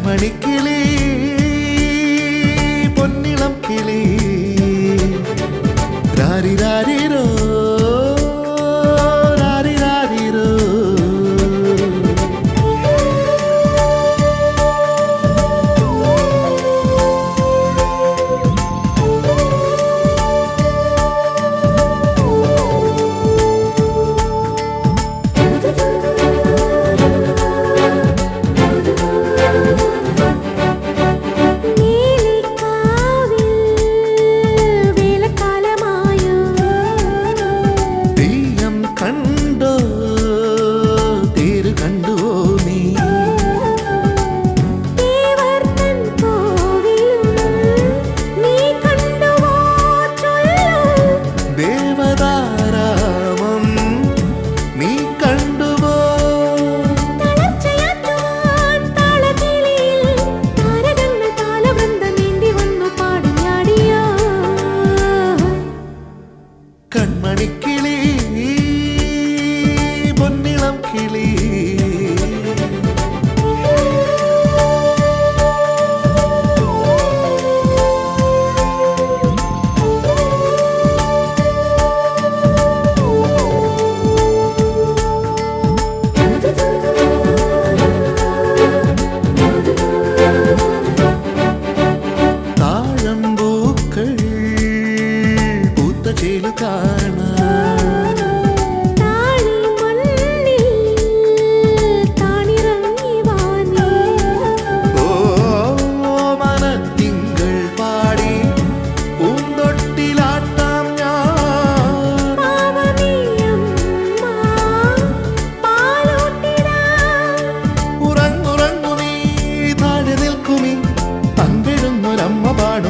കൺമണിക്കിളി പൊന്നിളം കിളി രാരിരാരിരോ രാരിരാരിരോ കൺമണിക്കിളി പൊന്നിളം കിളി താഴമ്പൂക്കൾ പൂത്ത ചേലു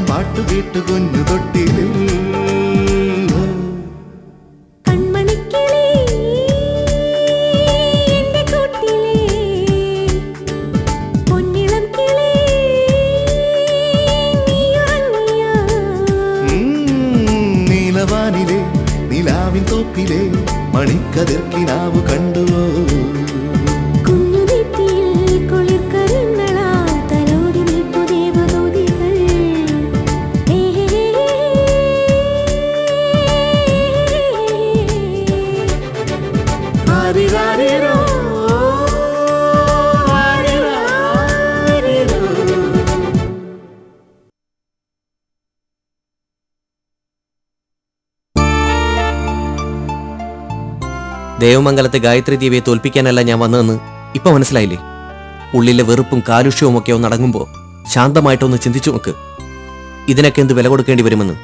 പാട്ടുകേട്ട് കുഞ്ഞു തൊട്ടിലിൽ നീലവാനിലെ നിലാവിൻ തോപ്പിലെ മണിക്കതിർക്കിനാവ് കണ്ടുവോ ദേവമംഗലത്തെ ഗായത്രി ദേവിയെ തോൽപ്പിക്കാനല്ല ഞാൻ വന്നതെന്ന് ഇപ്പൊ മനസ്സിലായില്ലേ? ഉള്ളിലെ വെറുപ്പും കാലുഷ്യവും ഒക്കെ ഒന്ന് അടങ്ങുമ്പോൾ ശാന്തമായിട്ടൊന്ന് ചിന്തിച്ചു നോക്ക്. ഇതിനൊക്കെ എന്ത് വില കൊടുക്കേണ്ടി വരുമെന്ന്.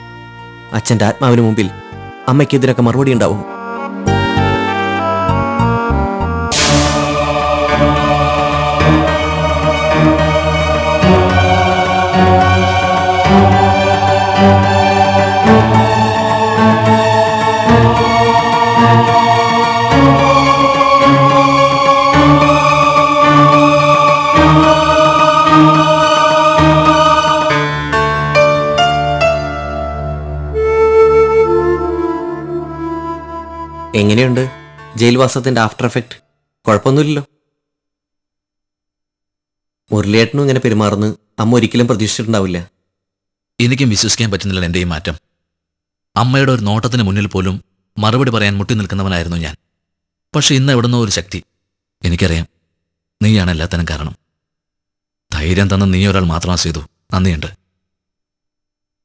അച്ഛൻ്റെ ആത്മാവിന് മുമ്പിൽ അമ്മയ്ക്ക് ഇതിനൊക്കെ മറുപടി ഉണ്ടാവും. എങ്ങനെയുണ്ട് ജയിൽവാസത്തിന്റെ ആഫ്റ്റർ എഫക്റ്റ്? കുഴപ്പമൊന്നുമില്ലല്ലോ. മുരളിയേട്ടനും ഇങ്ങനെ പെരുമാറുന്നു അമ്മ ഒരിക്കലും പ്രതീക്ഷിച്ചിട്ടുണ്ടാവില്ല. എനിക്കും വിശ്വസിക്കാൻ പറ്റുന്നില്ല എൻ്റെ ഈ മാറ്റം. അമ്മയുടെ ഒരു നോട്ടത്തിന് മുന്നിൽ പോലും മറുപടി പറയാൻ മുട്ടി നിൽക്കുന്നവനായിരുന്നു ഞാൻ. പക്ഷെ ഇന്ന് എവിടുന്നോ ഒരു ശക്തി. എനിക്കറിയാം, നീയാണ് എല്ലാത്തിനും കാരണം. ധൈര്യം തന്ന നീ ഒരാൾ മാത്രമാണ് ചെയ്തു. നന്ദിയുണ്ട്.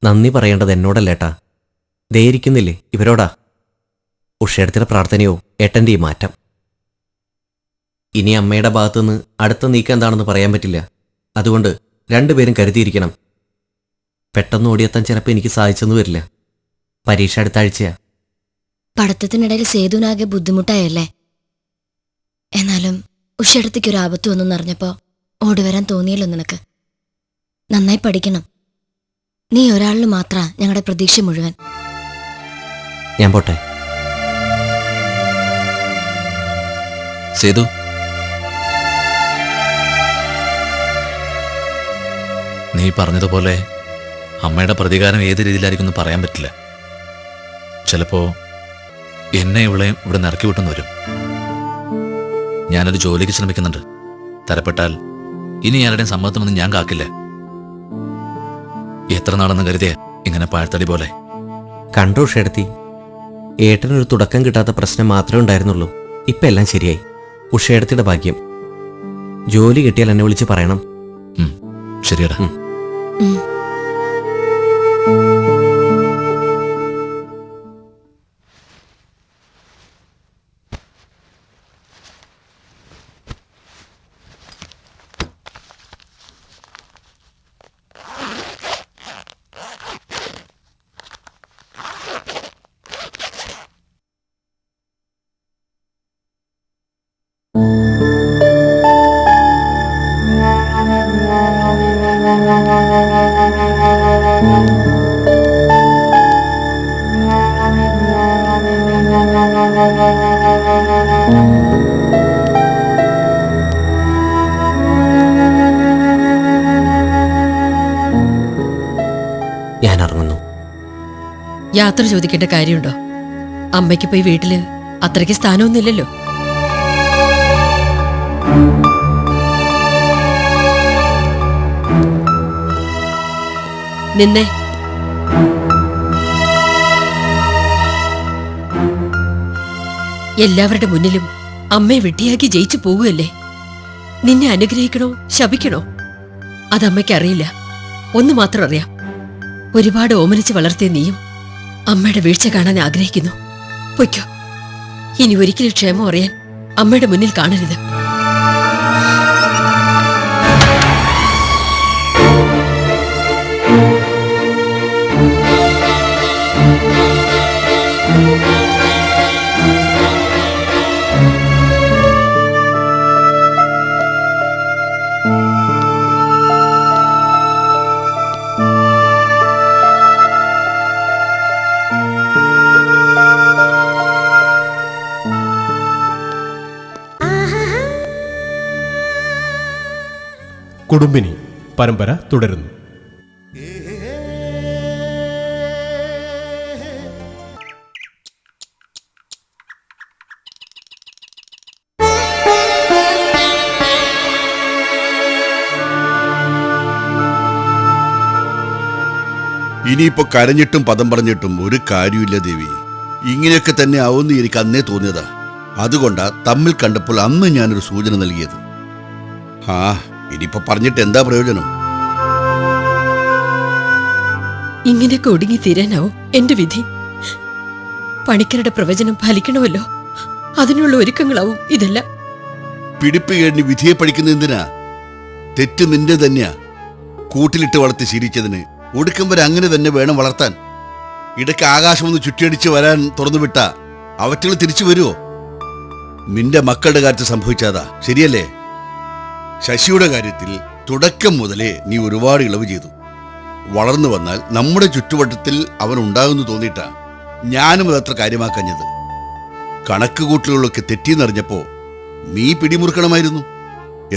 നന്ദി പറയേണ്ടത് എന്നോടല്ലേട്ടാ, ധൈര്യക്കുന്നില്ലേ ഇവരോടാ. ഉഷേടത്തിൻ്റെ പ്രാർത്ഥനയോ ഏട്ടൻ്റെ ഈ മാറ്റം. ഇനി അമ്മയുടെ ഭാഗത്തുനിന്ന് അടുത്ത നീക്കം എന്താണെന്ന് പറയാൻ പറ്റില്ല. അതുകൊണ്ട് രണ്ടുപേരും കരുതിയിരിക്കണം. പെട്ടെന്ന് ഓടിയെത്താൻ ചിലപ്പോൾ എനിക്ക് സാധിച്ചെന്ന് വരില്ല. പരീക്ഷ അടുത്ത ആഴ്ചയാ. പഠിത്തത്തിനിടയിൽ സേതുവിനാകെ ബുദ്ധിമുട്ടായല്ലേ? എന്നാലും ഉഷേടത്തേക്ക് ഒരു ആപത്ത് വന്നെന്ന് അറിഞ്ഞപ്പോൾ ഓടിവരാൻ തോന്നിയല്ലോ നിനക്ക്. നന്നായി പഠിക്കണം. നീ ഒരാളിൽ മാത്രാ ഞങ്ങളുടെ പ്രതീക്ഷ മുഴുവൻ. ഞാൻ പോട്ടെ. സേതു, നീ പറഞ്ഞതുപോലെ അമ്മയുടെ പ്രതികാരം ഏത് രീതിയിലായിരിക്കും എന്ന് പറയാൻ പറ്റില്ല. ചിലപ്പോ എന്നെ ഇവിടെ ഇറക്കി വിട്ടെന്ന് വരും. ഞാനൊരു ജോലിക്ക് ശ്രമിക്കുന്നുണ്ട്. തരപ്പെട്ടാൽ ഇനി ആരുടെയും സമ്മതത്തിനൊന്നും ഞാൻ കാക്കില്ല. എത്ര നാളെന്ന് കരുതിയ ഇങ്ങനെ പാഴ്ത്തടി പോലെ. കണ്ടു ഉഷേടത്തി, ഏട്ടനൊരു തുടക്കം കിട്ടാത്ത പ്രശ്നം മാത്രമേ ഉണ്ടായിരുന്നുള്ളൂ. ഇപ്പം എല്ലാം ശരിയായി. ഉഷേടത്തിയുടെ ഭാഗ്യം. ജോലി കിട്ടിയാൽ എന്നെ വിളിച്ച് പറയണം. ശരിയടാ. ഞാൻ ഇറങ്ങുന്നു. യാത്ര ചോദിക്കേണ്ട കാര്യമുണ്ടോ? അമ്മയ്ക്കിപ്പോ ഈ വീട്ടില് അത്രയ്ക്ക് സ്ഥാനമൊന്നുമില്ലല്ലോ. നിന്നെ എല്ലാവരുടെ മുന്നിലും അമ്മയെ വെട്ടിയാക്കി ജയിച്ചു പോകുകയല്ലേ. നിന്നെ അനുഗ്രഹിക്കണോ ശപിക്കണോ അതമ്മയ്ക്ക് അറിയില്ല. ഒന്ന് മാത്രം അറിയാം, ഒരുപാട് ഓമനിച്ച് വളർത്തിയ നീയും അമ്മയുടെ വീഴ്ച കാണാൻ ആഗ്രഹിക്കുന്നു. പൊയ്ക്കോ. ഇനി ഒരിക്കലും ക്ഷേമം അറിയാൻ അമ്മയുടെ മുന്നിൽ കാണരുത്. കുടുംബിനി പരമ്പര തുടരുന്നു. ഇനിയിപ്പോ കരഞ്ഞിട്ടും പദം പറഞ്ഞിട്ടും ഒരു കാര്യമില്ല ദേവി. ഇങ്ങനെയൊക്കെ തന്നെ ആവുമെന്ന് എനിക്ക് അന്നേ തോന്നിയതാ. അതുകൊണ്ടാ തമ്മിൽ കണ്ടപ്പോൾ അന്ന് ഞാനൊരു സൂചന നൽകിയത്. ഇനിയിപ്പോ പറഞ്ഞിട്ട് എന്താ പ്രയോജനം? ഇങ്ങനെയൊക്കെ ഒടുങ്ങി തീരാനാവും എന്റെ വിധി. പണിക്കരുടെ പ്രവചനം ഫലിക്കണമല്ലോ, അതിനുള്ള ഒരുക്കങ്ങളാവും ഇതെല്ലാം. പിടിപ്പ് കഴിഞ്ഞ് വിധിയെ പഠിക്കുന്ന എന്തിനാ? തെറ്റ് നിന്റെ തന്നെയാ. കൂട്ടിലിട്ട് വളർത്തി ശീലിച്ചതിന് ഒടുക്കം വരെ അങ്ങനെ തന്നെ വേണം വളർത്താൻ. ഇടയ്ക്ക് ആകാശമൊന്ന് ചുറ്റിയടിച്ച് വരാൻ തുറന്നുവിട്ട അവറ്റകൾ തിരിച്ചു വരുമോ? നിന്റെ മക്കളുടെ കാര്യത്തിൽ സംഭവിച്ചാതാ, ശരിയല്ലേ? ശശിയുടെ കാര്യത്തിൽ തുടക്കം മുതലേ നീ ഒരുപാട് ഇളവ് ചെയ്തു. വളർന്നു വന്നാൽ നമ്മുടെ ചുറ്റുവട്ടത്തിൽ അവൻ ഉണ്ടാകുന്നു തോന്നിയിട്ടാ ഞാനും അതത്ര കാര്യമാക്കഞ്ഞത്. കണക്കുകൂട്ടലുകളൊക്കെ തെറ്റിയെന്നറിഞ്ഞപ്പോ നീ പിടിമുറുക്കണമായിരുന്നു.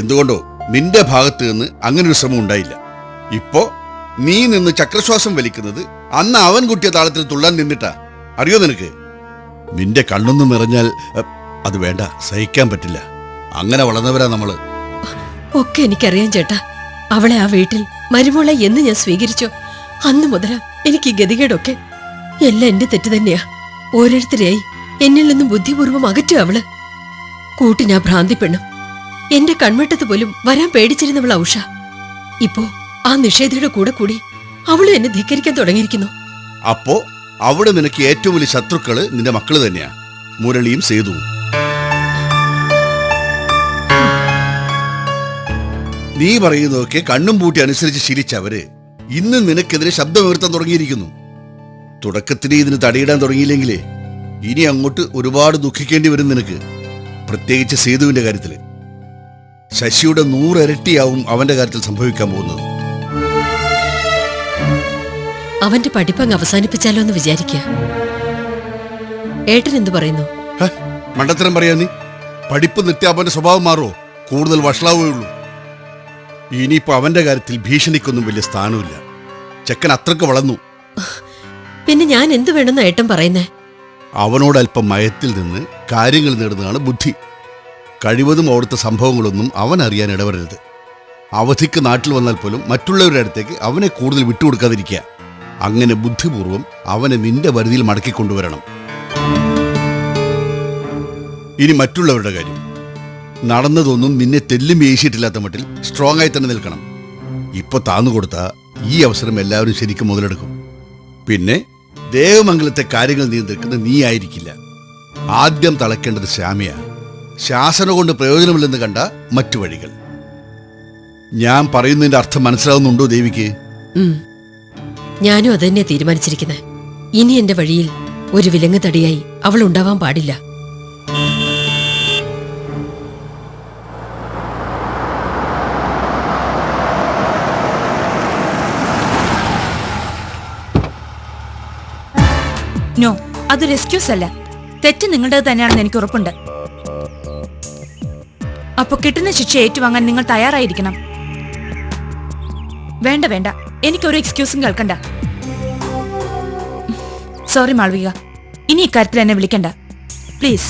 എന്തുകൊണ്ടോ നിന്റെ ഭാഗത്ത് നിന്ന് അങ്ങനൊരു ശ്രമം ഉണ്ടായില്ല. ഇപ്പോ നീ നിന്ന് ചക്രശ്വാസം വലിക്കുന്നത് അന്ന് അവൻ കുട്ടിയ താളത്തിൽ തുള്ളാൻ നിന്നിട്ടാ. അറിയോ നിനക്ക്? നിന്റെ കണ്ണൊന്നും നിറഞ്ഞാൽ അത് വേണ്ട, സഹിക്കാൻ പറ്റില്ല. അങ്ങനെ വളർന്നവരാ നമ്മള്. ഒക്കെ എനിക്കറിയാം ചേട്ടാ. അവളെ ആ വീട്ടിൽ മരുമോളെ എന്ന് ഞാൻ സ്വീകരിച്ചോ അന്ന് മുതലാ എനിക്ക് ഗതികേടൊക്കെ. എല്ലാം എന്റെ തെറ്റ് തന്നെയാ. ഓരോരുത്തരെയായി എന്നിൽ നിന്നും ബുദ്ധിപൂർവ്വം അകറ്റുക അവള്. കൂട്ടിനാ ഭ്രാന്തി പെണ്ണും. എന്റെ കൺവെട്ടത്ത് പോലും വരാൻ പേടിച്ചിരുന്നവളാ ഉഷ. ഇപ്പോ ആ നിഷേധയുടെ കൂടെ കൂടി അവളും എന്നെ ധിക്കരിക്കാൻ തുടങ്ങിയിരിക്കുന്നു. അപ്പോ അവിടെ നിനക്ക് ഏറ്റവും വലിയ ശത്രുക്കള് നിന്റെ മക്കള് തന്നെയാ, മുരളിയും സേതുവും. നീ പറയുന്നതൊക്കെ കണ്ണും പൂട്ടി അനുസരിച്ച് ശീലിച്ചവര് ഇന്ന് നിനക്കെതിരെ ശബ്ദമുയർത്താൻ തുടങ്ങിയിരിക്കുന്നു. തുടക്കത്തിൽ ഇതിന് തടയിടാൻ തുടങ്ങിയില്ലെങ്കിലേ ഇനി അങ്ങോട്ട് ഒരുപാട് ദുഃഖിക്കേണ്ടി വരും നിനക്ക്. പ്രത്യേകിച്ച് സേതുവിന്റെ കാര്യത്തില്. ശശിയുടെ 100 ഇരട്ടിയാവും അവന്റെ കാര്യത്തിൽ സംഭവിക്കാൻ പോകുന്നത്. അവന്റെ പഠിപ്പങ്ങ് അവസാനിപ്പിച്ചാലോ എന്ന് വിചാരിക്കുക. ഏട്ടൻ എന്തു പറയുന്നു? മണ്ടത്തരം പറയാ നീ. പഠിപ്പ് നിർത്തിയ അവന്റെ സ്വഭാവം മാറുമോ? കൂടുതൽ വഷളാവേ ഉള്ളൂ. ഇനിയിപ്പോ അവന്റെ കാര്യത്തിൽ ഭീഷണിക്കൊന്നും വലിയ സ്ഥാനമില്ല. ചെക്കൻ അത്രക്ക് വളർന്നു. പിന്നെ ഞാൻ എന്തു വേണമെന്ന് ഏട്ടൻ പറയുന്നേ? അവനോട് അല്പം മയത്തിൽ നിന്ന് കാര്യങ്ങൾ നേടുന്നതാണ് ബുദ്ധി. കഴിവതും അവിടുത്തെ സംഭവങ്ങളൊന്നും അവൻ അറിയാൻ ഇടവരരുത്. അവധിക്ക് നാട്ടിൽ വന്നാൽ പോലും മറ്റുള്ളവരുടെ അടുത്തേക്ക് അവനെ കൂടുതൽ വിട്ടുകൊടുക്കാതിരിക്കുക. അങ്ങനെ ബുദ്ധിപൂർവം അവനെ നിന്റെ പരിധിയിൽ മടക്കിക്കൊണ്ടുവരണം. ഇനി മറ്റുള്ളവരുടെ കാര്യം. നടന്നതൊന്നും നിന്നെ തെല്ലും വീശിയിട്ടില്ലാത്ത മട്ടിൽ സ്ട്രോങ് ആയി തന്നെ നിൽക്കണം. ഇപ്പൊ താന്നുകൊടുത്ത ഈ അവസരം എല്ലാവരും ശരിക്കും മുതലെടുക്കും. പിന്നെ ദേവമംഗലത്തെ കാര്യങ്ങൾ നിയന്ത്രിക്കുന്ന നീ ആയിരിക്കില്ല. ആദ്യം തളയ്ക്കേണ്ടത് ശ്യാമിയ. ശാസന കൊണ്ട് പ്രയോജനമില്ലെന്ന് കണ്ട മറ്റു വഴികൾ. ഞാൻ പറയുന്നതിന്റെ അർത്ഥം മനസ്സിലാവുന്നുണ്ടോ ദേവിക്ക്? ഞാനും അതന്നെ തീരുമാനിച്ചിരിക്കുന്നത്. ഇനി എന്റെ വഴിയിൽ ഒരു വിലങ്ങ് തടിയായി അവൾ ഉണ്ടാവാൻ പാടില്ല. നോ, അതൊരു എക്സ്ക്യൂസ് അല്ല. തെറ്റ് നിങ്ങളുടേത് തന്നെയാണെന്ന് എനിക്ക് ഉറപ്പുണ്ട്. അപ്പൊ കിട്ടുന്ന ശിക്ഷ ഏറ്റുവാങ്ങാൻ നിങ്ങൾ തയ്യാറായിരിക്കണം. വേണ്ട വേണ്ട, എനിക്കൊരു എക്സ്ക്യൂസും കേൾക്കണ്ട. സോറി മാളവിക, ഇനി ഇക്കാര്യത്തിൽ എന്നെ വിളിക്കണ്ട പ്ലീസ്.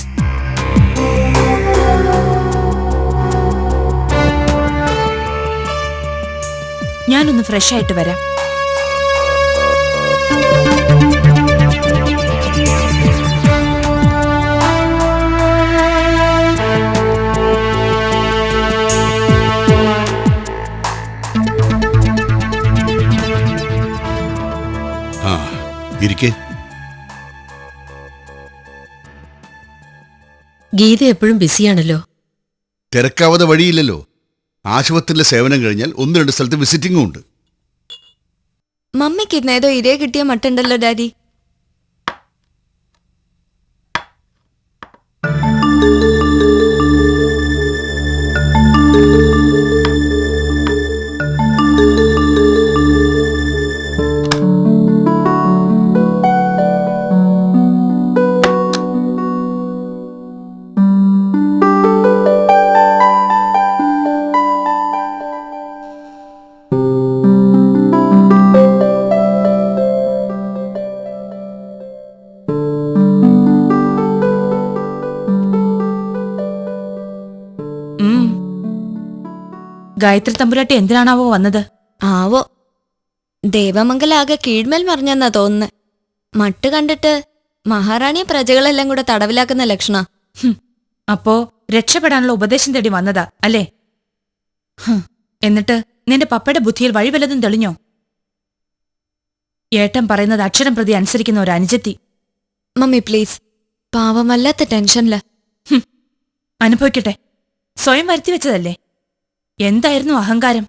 ഞാനൊന്ന് ഫ്രഷ് ആയിട്ട് വരാം. ഇരിക്കേ. ഗീത എപ്പോഴും ബിസിയാണല്ലോ. തിരക്കാവാതെ വഴിയില്ലല്ലോ. ആശുപത്രിയിലെ സേവനം കഴിഞ്ഞാൽ 1-2 സ്ഥലത്ത് വിസിറ്റിംഗും ഉണ്ട്. മമ്മിക്ക് ഇന്നേതോ ഇരയെ കിട്ടിയ മട്ടുണ്ടല്ലോ ഡാഡി. ഗായത്രി തമ്പുരാട്ടി എന്തിനാണാവോ വന്നത്? ആവോ, ദേവമംഗലാകെ കീഴ്മേൽ മറിഞ്ഞെന്നാ തോന്നുന്നത്. മട്ട് കണ്ടിട്ട് മഹാറാണിയെ പ്രജകളെല്ലാം കൂടെ തടവിലാക്കുന്ന ലക്ഷണ. അപ്പോ രക്ഷപ്പെടാനുള്ള ഉപദേശം തേടി വന്നതാ അല്ലേ? എന്നിട്ട് നിന്റെ പപ്പയുടെ ബുദ്ധിയിൽ വഴിവല്ലതും തെളിഞ്ഞോ? ഏട്ടൻ പറയുന്നത് അക്ഷരം പ്രതി അനുസരിക്കുന്ന ഒരു അനുജത്തി. മമ്മി പ്ലീസ്, പാവം വല്ലാത്ത ടെൻഷനില്ല. അനുഭവിക്കട്ടെ, സ്വയം വരുത്തി വെച്ചതല്ലേ. എന്തായിരുന്നു അഹങ്കാരം?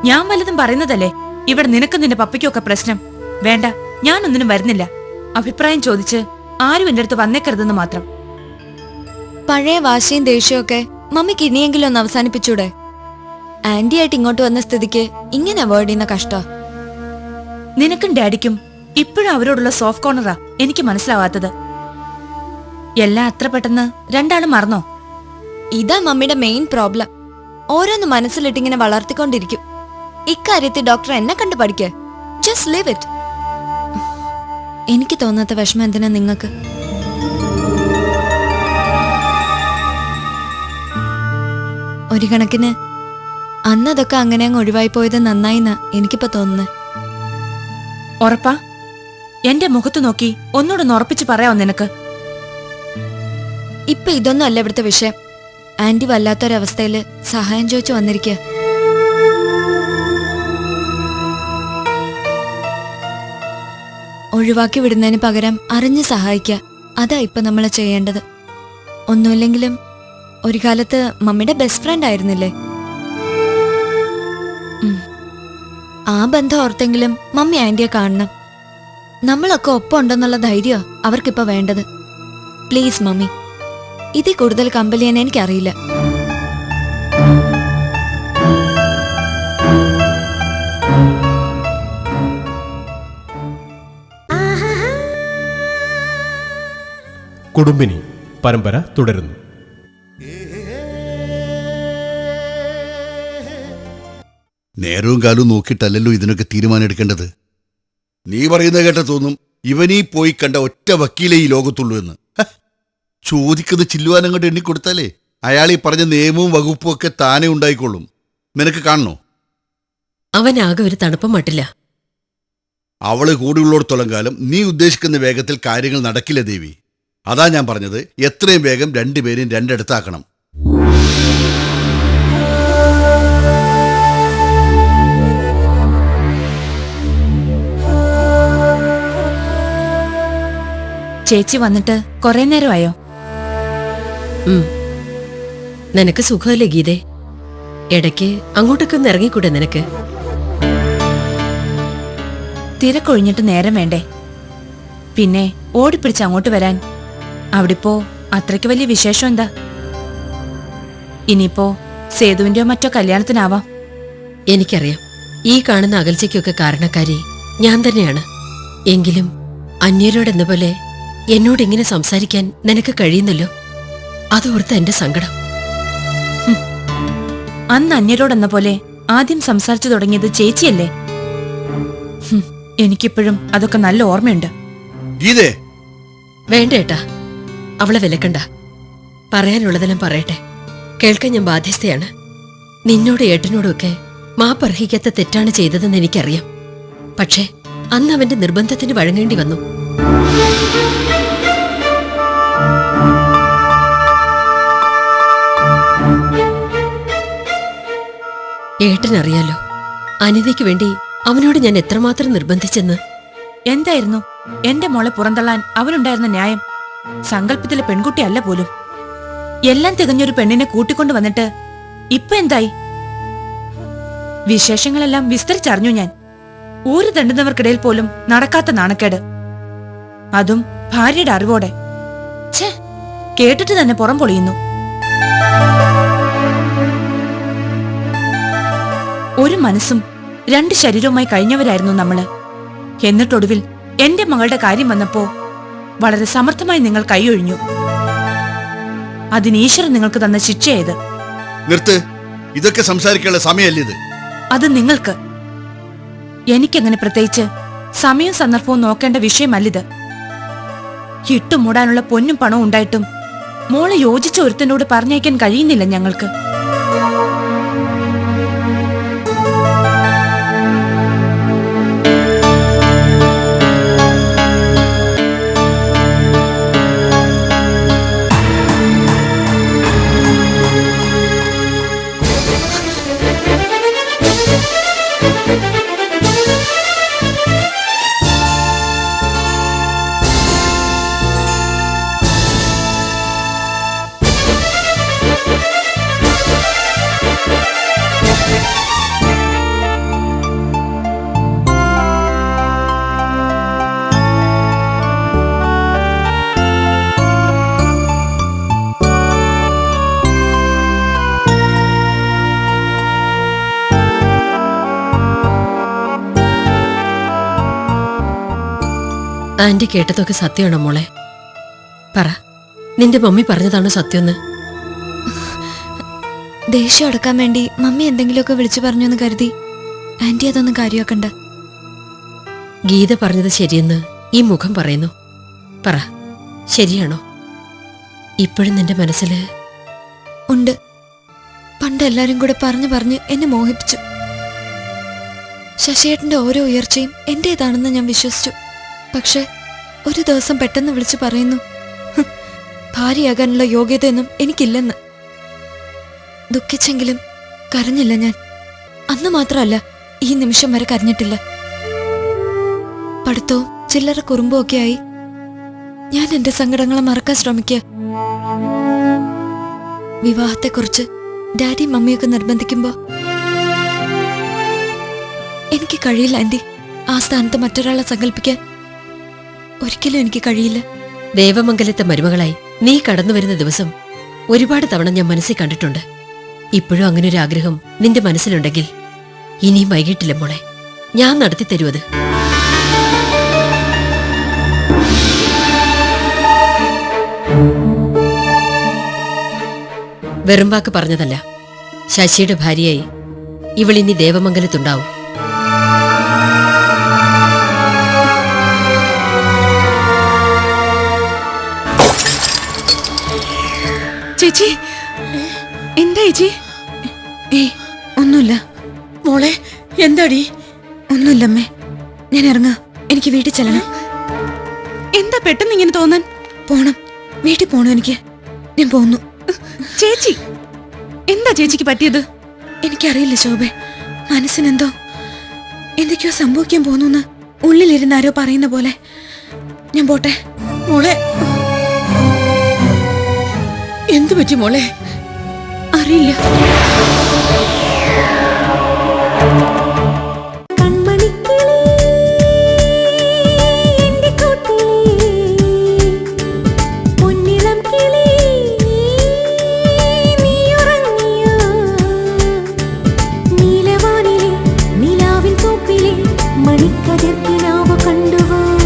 ഞാൻ വല്ലതും പറയുന്നതല്ലേ ഇവിടെ നിനക്കും നിന്റെ പപ്പയ്ക്കും ഒക്കെ പ്രശ്നം. വേണ്ട, ഞാനൊന്നിനും വരുന്നില്ല. അഭിപ്രായം ചോദിച്ച് ആരും എന്റെ അടുത്ത് വന്നേക്കരുതെന്ന് മാത്രം. പഴയ വാശിയും ദേഷ്യമൊക്കെ മമ്മിക്ക് ഇനിയെങ്കിലും ഒന്ന് അവസാനിപ്പിച്ചൂടെ? ആന്റി ആയിട്ട് ഇങ്ങോട്ട് വന്ന സ്ഥിതിക്ക് ഇങ്ങനെ അവോയ്ഡ് ചെയ്യുന്ന കഷ്ട. നിനക്കും ഡാഡിക്കും ഇപ്പോഴും അവരോടുള്ള സോഫ്റ്റ് കോർണറാ എനിക്ക് മനസ്സിലാവാത്തത്. എല്ലാം അത്ര പെട്ടെന്ന് രണ്ടാളും മറന്നോ? ഇതാ മമ്മിയുടെ മെയിൻ പ്രോബ്ലം. ഓരോന്ന് മനസ്സിലിട്ടിങ്ങനെ വളർത്തിക്കൊണ്ടിരിക്കും. ഇക്കാര്യത്തിൽ ഡോക്ടർ എന്നെ കണ്ടു പഠിക്കേ. Just leave it. എനിക്ക് തോന്നാത്ത വിഷമം എന്തിനാ നിങ്ങൾക്ക്? ഒരു കണക്കിന് അന്നതൊക്കെ അങ്ങനെ അങ്ങ് ഒഴിവായി പോയത് നന്നായിന്നാ എനിക്കിപ്പോ തോന്നുന്നത്. ഉറപ്പാ? എന്റെ മുഖത്ത് നോക്കി ഒന്നുകൂടെ ഉറപ്പിച്ച് പറയാമോ നിനക്ക്? ഇപ്പൊ ഇതൊന്നും അല്ല ഇവിടുത്തെ വിഷയം. ആന്റി വല്ലാത്തൊരവസ്ഥയില് സഹായം ചോദിച്ചു വന്നിരിക്കുക. ഒഴിവാക്കി വിടുന്നതിന് പകരം അറിഞ്ഞ് സഹായിക്കുക, അതാ ഇപ്പൊ നമ്മൾ ചെയ്യേണ്ടത്. ഒന്നുമില്ലെങ്കിലും ഒരു കാലത്ത് മമ്മിയുടെ ബെസ്റ്റ് ഫ്രണ്ട് ആയിരുന്നില്ലേ? ആ ബന്ധം ഓർത്തെങ്കിലും മമ്മി ആന്റിയെ കാണണം. നമ്മളൊക്കെ ഒപ്പം ഉണ്ടെന്നുള്ള ധൈര്യ അവർക്കിപ്പോ വേണ്ടത്. പ്ലീസ് മമ്മി, ഇതിൽ കൂടുതൽ കമ്പൽ ചെയ്യാൻ എനിക്കറിയില്ല. കുടുംബിനി പരമ്പര തുടരുന്നു. നേരവും കാലവും നോക്കിയിട്ടല്ലല്ലോ ഇതിനൊക്കെ തീരുമാനം എടുക്കേണ്ടത്. നീ പറയുന്നത് കേട്ട തോന്നും ഇവനീ പോയി കണ്ട ഒറ്റ വക്കീലേ ഈ ലോകത്തുള്ളൂ എന്ന്. ചോദിക്കുന്നത് ചില്ലുവാനങ്ങോട്ട് എണ്ണിക്കൊടുത്താലേ അയാൾ ഈ പറഞ്ഞ നിയമവും വകുപ്പും ഒക്കെ താനേ ഉണ്ടായിക്കൊള്ളും. നിനക്ക് കാണണോ? അവനാകെ ഒരു തണുപ്പം മട്ടില്ല. അവള് കൂടെയുള്ളിടത്തോളം കാലം നീ ഉദ്ദേശിക്കുന്ന വേഗത്തിൽ കാര്യങ്ങൾ നടക്കില്ല ദേവി. അതാ ഞാൻ പറഞ്ഞത്, എത്രയും വേഗം രണ്ടുപേരും രണ്ടിടത്താക്കണം. ചേച്ചി വന്നിട്ട് കുറെ നേരമായോ? നിനക്ക് സുഖമല്ലേ ഗീതേ? ഇടയ്ക്ക് അങ്ങോട്ടൊക്കെ ഒന്ന് ഇറങ്ങിക്കൂടെ നിനക്ക്? തിരക്കൊഴിഞ്ഞിട്ട് നേരം വേണ്ടേ? പിന്നെ ഓടിപ്പിടിച്ച് അങ്ങോട്ട് വരാൻ അവിടിപ്പോ അത്രയ്ക്ക് വലിയ വിശേഷം എന്താ? ഇനിയിപ്പോ സേതുവിന്റെയോ മറ്റോ കല്യാണത്തിനാവാം. എനിക്കറിയാം, ഈ കാണുന്ന അകൽച്ചയ്ക്കൊക്കെ കാരണക്കാരി ഞാൻ തന്നെയാണ്. എങ്കിലും അന്യരോടെന്ന പോലെ എന്നോട് ഇങ്ങനെ സംസാരിക്കാൻ നിനക്ക് കഴിയുന്നല്ലോ. അതോർത്ത് എന്റെ സങ്കടം. അന്ന് അന്യരോടെന്ന പോലെ ആദ്യം സംസാരിച്ചു തുടങ്ങിയത് ചേച്ചിയല്ലേ? എനിക്കിപ്പോഴും അതൊക്കെ നല്ല ഓർമ്മയുണ്ട്. ഗീതേ, വേണ്ട ഏട്ടാ, അവളെ വിലക്കണ്ട. പറയാനുള്ളതെല്ലാം പറയട്ടെ. കേൾക്കാൻ ഞാൻ ബാധ്യസ്ഥയാണ്. നിന്നോട് ഏട്ടനോടുമൊക്കെ മാപ്പർഹിക്കാത്ത തെറ്റാണ് ചെയ്തതെന്ന് എനിക്കറിയാം. പക്ഷേ അന്ന് അവന്റെ നിർബന്ധത്തിന് വഴങ്ങേണ്ടി വന്നു. ഏട്ടനറിയാലോ, അനിതയ്ക്ക് വേണ്ടി അവനോട് ഞാൻ എത്രമാത്രം നിർബന്ധിച്ചെന്ന്. എന്തായിരുന്നു എന്റെ മോളെ പുറന്തള്ളാൻ അവനുണ്ടായിരുന്ന ന്യായം? സങ്കല്പത്തിലെ പെൺകുട്ടിയല്ല പോലും. എല്ലാം തികഞ്ഞൊരു പെണ്ണിനെ കൂട്ടിക്കൊണ്ടു വന്നിട്ട് ഇപ്പൊ എന്തായി? വിശേഷങ്ങളെല്ലാം വിസ്തരിച്ചറിഞ്ഞു ഞാൻ. ഊര് തണ്ടുന്നവർക്കിടയിൽ പോലും നടക്കാത്ത നാണക്കേട്, അതും ഭാര്യയുടെ അറിവോടെ. ഛേ, കേട്ടിട്ട് തന്നെ പുറം പൊളിയുന്നു. ഒരു മനസ്സും രണ്ട് ശരീരവുമായി കഴിഞ്ഞവരായിരുന്നു നമ്മള്. എന്നിട്ടൊടുവിൽ എന്റെ മകളുടെ കാര്യം വന്നപ്പോ വളരെ സമർത്ഥമായി നിങ്ങൾ കൈയൊഴിഞ്ഞു. അതിന് ഈശ്വരൻ നിങ്ങൾക്ക് തന്ന ശിക്ഷയായത്. നിർത്ത്. ഇതൊക്കെ സംസാരിക്കാനുള്ള സമയമല്ലിത്. അത് നിങ്ങൾക്ക്. എനിക്കങ്ങനെ പ്രത്യേകിച്ച് സമയവും സന്ദർഭവും നോക്കേണ്ട വിഷയമല്ലിത്. ഇട്ടുമൂടാനുള്ള പൊന്നും പണവും ഉണ്ടായിട്ടും മോളെ യോജിച്ച ഒരുത്തനോട് പറഞ്ഞയക്കാൻ കഴിയുന്നില്ല ഞങ്ങൾക്ക്. ആന്റി കേട്ടതൊക്കെ സത്യമാണോ മോളെ? പറ, നിന്റെ മമ്മി പറഞ്ഞതാണോ സത്യമെന്ന്? ദേഷ്യം അടക്കാൻ വേണ്ടി മമ്മി എന്തെങ്കിലുമൊക്കെ വിളിച്ചു പറഞ്ഞു എന്ന് കരുതി ആന്റി അതൊന്നും കാര്യമാക്കണ്ട. ഗീത പറഞ്ഞത് ശരിയെന്ന് ഈ മുഖം പറയുന്നു. പറ, ശരിയാണോ? ഇപ്പോഴും നിന്റെ മനസ്സില് ഉണ്ട്. പണ്ട് എല്ലാരും കൂടെ പറഞ്ഞു എന്നെ മോഹിപ്പിച്ചു. ശശിയേട്ടന്റെ ഓരോ ഉയർച്ചയും എന്റേതാണെന്ന് ഞാൻ വിശ്വസിച്ചു. പക്ഷെ ഒരു ദിവസം പെട്ടെന്ന് വിളിച്ചു പറയുന്നു, ഭാര്യയാകാനുള്ള യോഗ്യതയൊന്നും എനിക്കില്ലെന്ന്. ദുഃഖിച്ചെങ്കിലും കരഞ്ഞില്ല ഞാൻ. അന്ന് മാത്രമല്ല, ഈ നിമിഷം വരെ കരഞ്ഞിട്ടില്ല. പഠിത്തവും ചില്ലറ കുറുമ്പും ഒക്കെ ആയി ഞാൻ എന്റെ സങ്കടങ്ങളെ മറക്കാൻ ശ്രമിക്കുക. വിവാഹത്തെക്കുറിച്ച് ഡാഡി മമ്മിയൊക്കെ നിർബന്ധിക്കുമ്പോ എനിക്ക് കഴിയില്ല ആന്റി. ആ സ്ഥാനത്ത് മറ്റൊരാളെ സങ്കല്പിക്കാൻ ഒരിക്കലും എനിക്ക് കഴിയില്ല. ദേവമംഗലത്തെ മരുമകളായി നീ കടന്നു വരുന്ന ദിവസം ഒരുപാട് തവണ ഞാൻ മനസ്സിൽ കണ്ടിട്ടുണ്ട്. ഇപ്പോഴും അങ്ങനെ ഒരു ആഗ്രഹം നിന്റെ മനസ്സിലുണ്ടെങ്കിൽ ഇനിയും വൈകിട്ടില്ല മോളെ. ഞാൻ നടത്തി തരുവത്. വെറും വാക്ക് പറഞ്ഞതല്ല. ശശിയുടെ ഭാര്യയായി ഇവളിനി ദേവമംഗലത്തുണ്ടാവും. ചേച്ചി, എന്താ ചേച്ചി? ഒന്നും ഒന്നുമില്ല. മോളെ എന്താടി? ഒന്നുമില്ലമ്മേ. ഞാൻ ഇറങ്ങാ. എനിക്ക് വീട്ടിൽ ചെല്ലണം. എന്താ പെട്ടെന്ന് ഇങ്ങനെ തോന്നാൻ? പോണം. വീട്ടിൽ പോണം എനിക്ക്. ഞാൻ പോന്നു. ചേച്ചി, എന്താ ചേച്ചിക്ക് പറ്റിയത്? എനിക്കറിയില്ല ശോഭെ. മനസ്സിനെന്തോ എന്തൊക്കെയോ സംഭവിക്കാൻ പോന്നു. ഉള്ളിലിരുന്ന് ആരോ പറയുന്ന പോലെ. ഞാൻ പോട്ടെ. മോളെ എന്തു പറ്റി മോളെ? അറിയില്ല. മണിക്കതിർക്കിന